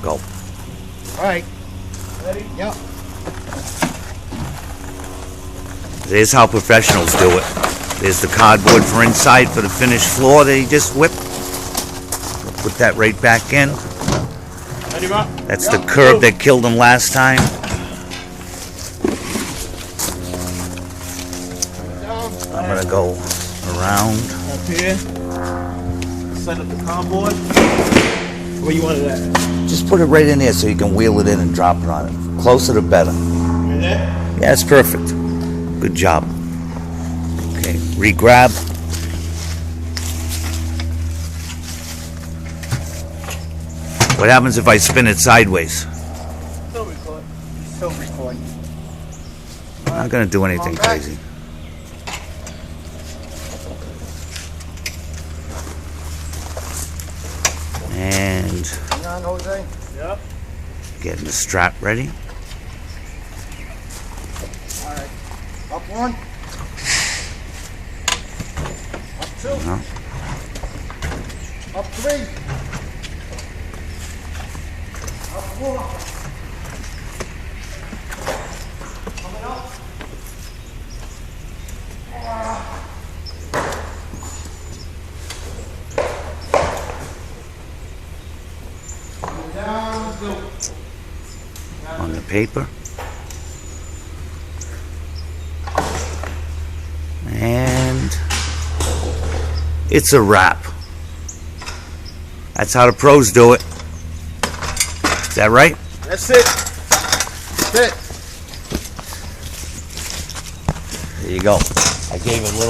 Go. All right. Ready? Yep. There's how professionals do it. There's the cardboard for inside for the finished floor that he just whipped. Put that right back in. Ready, Rob? That's the curb that killed him last time. I'm gonna go around. Up here. Set up the cardboard. Where you want it at? Just put it right in there so you can wheel it in and drop it on it. Closer the better. Right there? Yeah, it's perfect. Good job. Okay, re-grab. What happens if I spin it sideways? Still recording. Still recording. I'm not gonna do anything crazy. And Hang on, Jose. Yep. getting the strap ready. All right. Up one. Up two. Uh-huh. Up three. Up four. Coming up. Coming down. Let's go. On the paper. And it's a wrap. That's how the pros do it. Is that right? That's it. That's it. There you go. I gave it a little